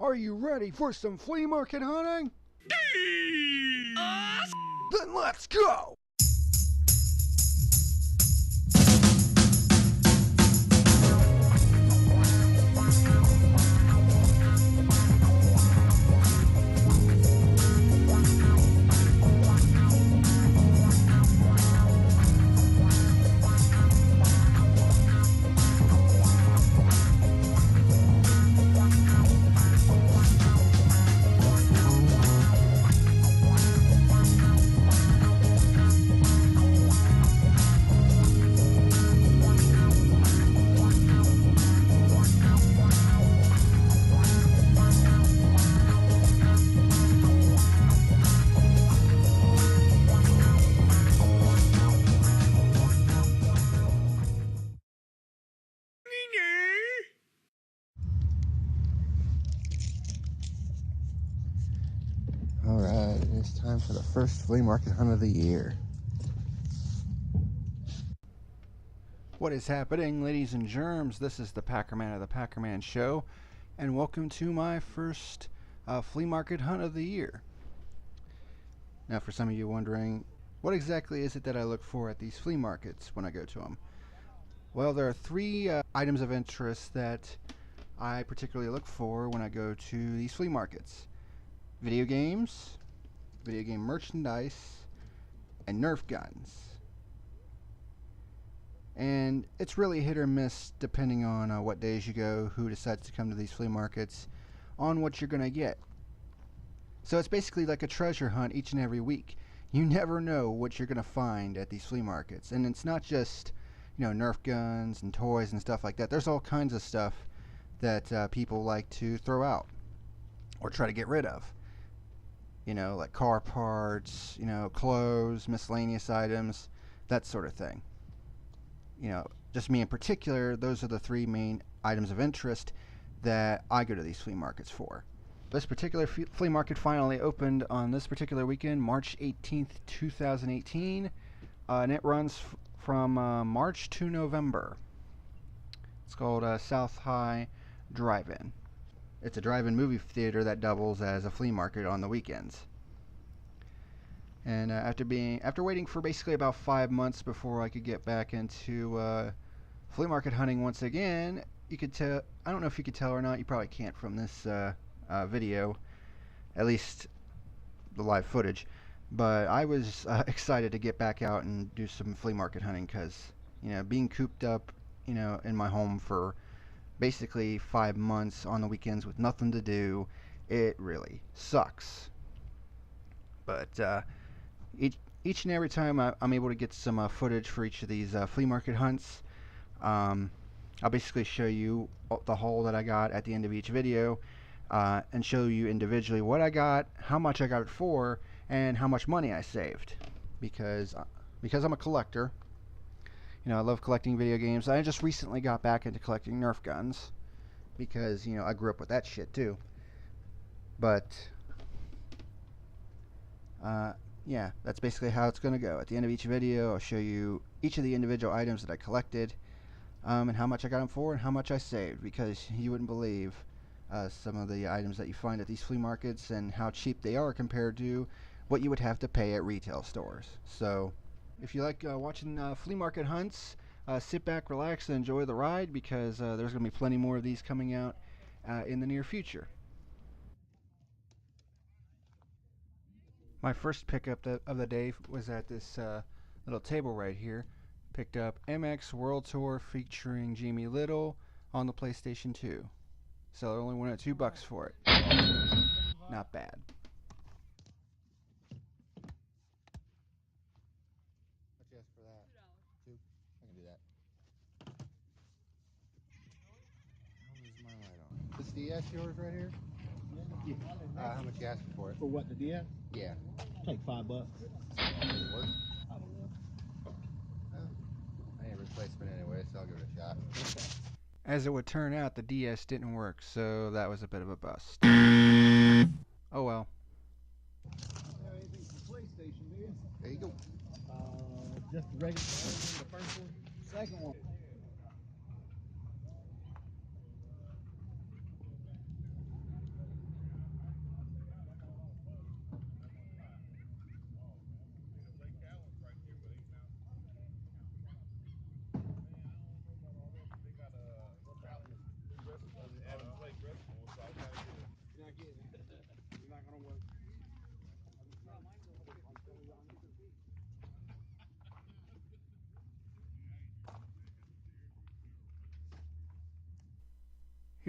Are you ready for some flea market hunting? Then let's go! Alright, it's time for the first flea market hunt of the year. What is happening, ladies and germs? This is the PackerMan of the PackerMan Show, and welcome to my first flea market hunt of the year. Now, for some of you wondering, what exactly is it that I look for at these flea markets when I go to them? Well, there are three items of interest that I particularly look for when I go to these flea markets. Video games, video game merchandise, and Nerf guns. And it's really hit or miss depending on what days you go, who decides to come to these flea markets, on what you're going to get. So it's basically like a treasure hunt each and every week. You never know what you're going to find at these flea markets. And it's not just, Nerf guns and toys and stuff like that. There's all kinds of stuff that people like to throw out or try to get rid of. Like car parts, clothes, miscellaneous items, that sort of thing. Just me in particular, those are the three main items of interest that I go to these flea markets for. This particular flea market finally opened on this particular weekend, March 18th, 2018, and it runs from March to November. It's called South High Drive-In. It's a drive-in movie theater that doubles as a flea market on the weekends. And after waiting for basically about 5 months before I could get back into flea market hunting once again, you could tell. I don't know if you could tell or not. You probably can't from this video, at least the live footage. But I was excited to get back out and do some flea market hunting because being cooped up in my home for basically 5 months on the weekends with nothing to do, it really sucks. But each and every time I'm able to get some footage for each of these flea market hunts, I'll basically show you the haul that I got at the end of each video, and show you individually what I got, how much I got it for, and how much money I saved. Because I'm a collector. I love collecting video games. I just recently got back into collecting Nerf guns because, I grew up with that shit too. But, yeah, that's basically how it's going to go. At the end of each video, I'll show you each of the individual items that I collected, and how much I got them for and how much I saved, because you wouldn't believe some of the items that you find at these flea markets and how cheap they are compared to what you would have to pay at retail stores. So, if you like watching flea market hunts, sit back, relax, and enjoy the ride, because there's going to be plenty more of these coming out in the near future. My first pickup of the day was at this little table right here. Picked up MX World Tour featuring Jamie Little on the PlayStation 2. So I only wanted $2 for it. Not bad. For that. $2? I can do that. How is my light on? This DS yours right here? Yeah. How much you asking for it? For what, the DS? Yeah. Like $5. Does it work? I need a replacement anyway, so I'll give it a shot. As it would turn out, the DS didn't work, so that was a bit of a bust. Oh well. Anything for PlayStation, do you? There you go. Just the regular, the first one. Second one.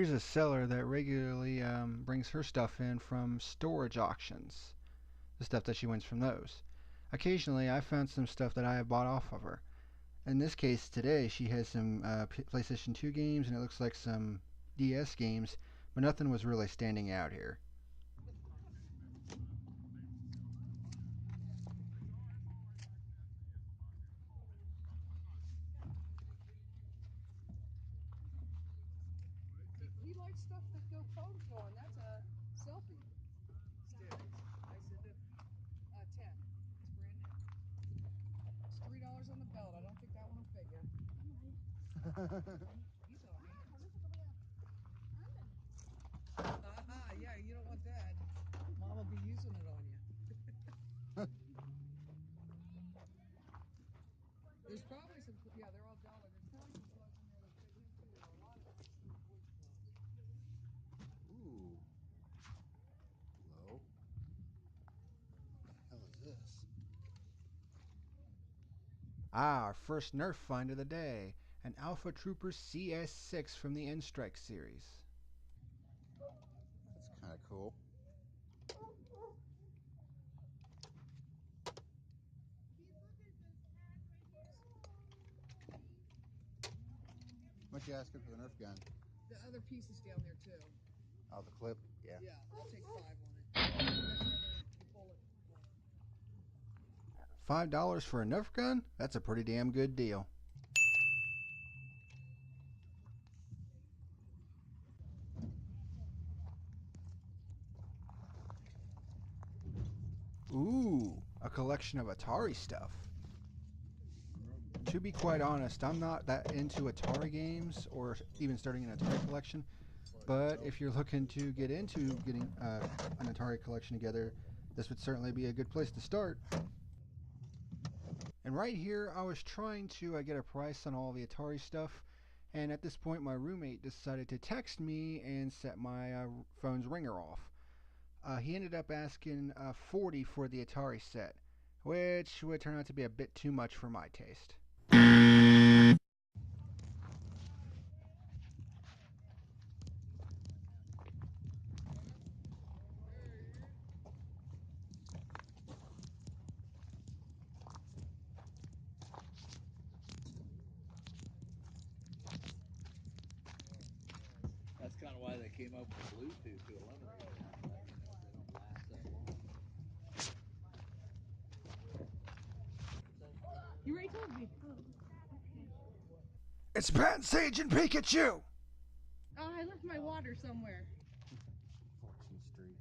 Here's a seller that regularly brings her stuff in from storage auctions, the stuff that she wins from those. Occasionally, I found some stuff that I have bought off of her. In this case, today, she has some PlayStation 2 games and it looks like some DS games, but nothing was really standing out here. He likes stuff that go photo on. That's a selfie stick. I said that 10. It's brand new. It's $3 on the belt. I don't think that one will fit you. He's on me. Yeah, you don't want that. Mom will be using it on you. There's probably some, yeah, they're all dollar. There's probably some clothes in there that fit him too. There are a lot of nice little boys' clothes. Ooh. Hello. What the hell is this? Ah, our first Nerf find of the day, an Alpha Trooper CS6 from the N-Strike series. That's kind of cool. What you asking for the Nerf gun? The other piece is down there too. Oh, the clip? Yeah. Yeah, I'll take 5 on it. That's the other bullet. $5 for a Nerf gun? That's a pretty damn good deal. Ooh, a collection of Atari stuff. To be quite honest, I'm not that into Atari games or even starting an Atari collection. But if you're looking to get into getting an Atari collection together, this would certainly be a good place to start. And right here, I was trying to get a price on all the Atari stuff, and at this point, my roommate decided to text me and set my phone's ringer off. He ended up asking $40 for the Atari set, which would turn out to be a bit too much for my taste. That's kind of why they came up with Bluetooth to eliminate that. But, they don't last that long. You already told me. It's Pat, Sage, and Pikachu! Oh, I left my water somewhere. 14th Street.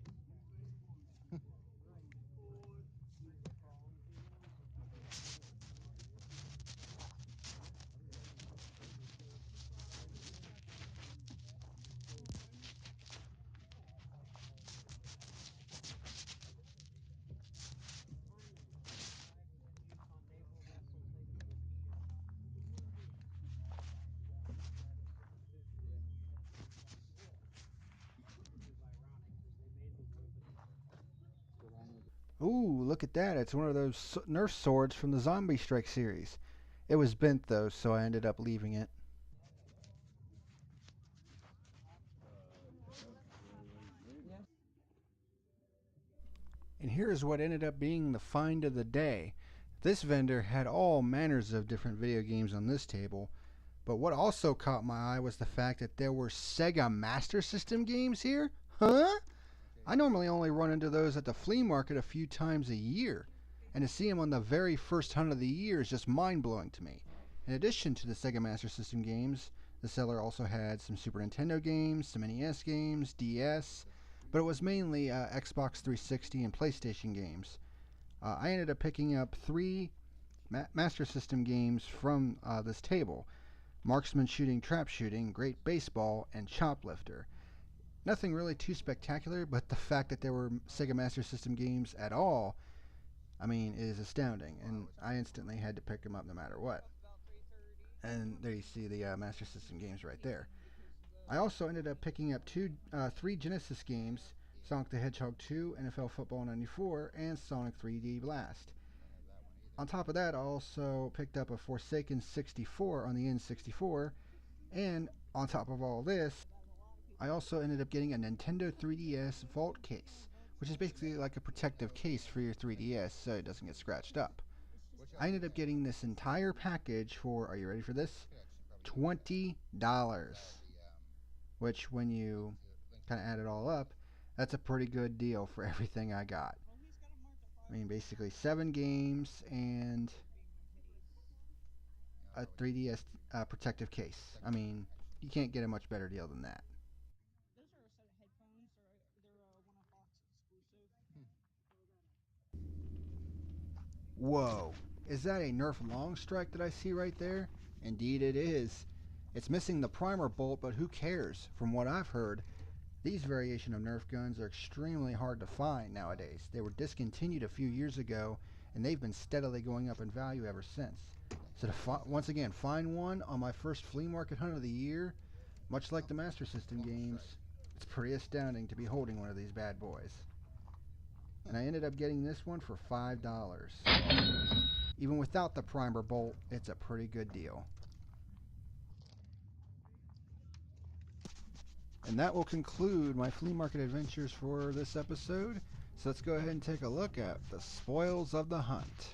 Ooh, look at that. It's one of those Nerf swords from the Zombie Strike series. It was bent though, so I ended up leaving it. And here's what ended up being the find of the day. This vendor had all manners of different video games on this table, but what also caught my eye was the fact that there were Sega Master System games here? Huh? I normally only run into those at the flea market a few times a year, and to see them on the very first hunt of the year is just mind-blowing to me. In addition to the Sega Master System games, the seller also had some Super Nintendo games, some NES games, DS, but it was mainly Xbox 360 and PlayStation games. I ended up picking up 3 Master System games from this table: Marksman Shooting, Trap Shooting, Great Baseball, and Choplifter. Nothing really too spectacular, but the fact that there were Sega Master System games at all, I mean, is astounding, and I instantly had to pick them up no matter what. And there you see the Master System games right there. I also ended up picking up 3 Genesis games: Sonic the Hedgehog 2, NFL Football 94, and Sonic 3D Blast. On top of that, I also picked up a Forsaken 64 on the N64, and on top of all this, I also ended up getting a Nintendo 3DS vault case, which is basically like a protective case for your 3DS so it doesn't get scratched up. I ended up getting this entire package for, are you ready for this? $20. Which, when you kind of add it all up, that's a pretty good deal for everything I got. I mean, basically 7 games and a 3DS protective case. I mean, you can't get a much better deal than that. Those are a set of headphones. They're one-off box exclusive. Whoa, is that a Nerf long strike that I see right there? Indeed it is. It's missing the primer bolt, but who cares? From what I've heard, these variation of Nerf guns are extremely hard to find nowadays. They were discontinued a few years ago, and they've been steadily going up in value ever since. So to once again find one on my first flea market hunt of the year, much like the Master System games, it's pretty astounding to be holding one of these bad boys. And I ended up getting this one for $5. Even without the primer bolt, it's a pretty good deal. And that will conclude my flea market adventures for this episode. So let's go ahead and take a look at the spoils of the hunt.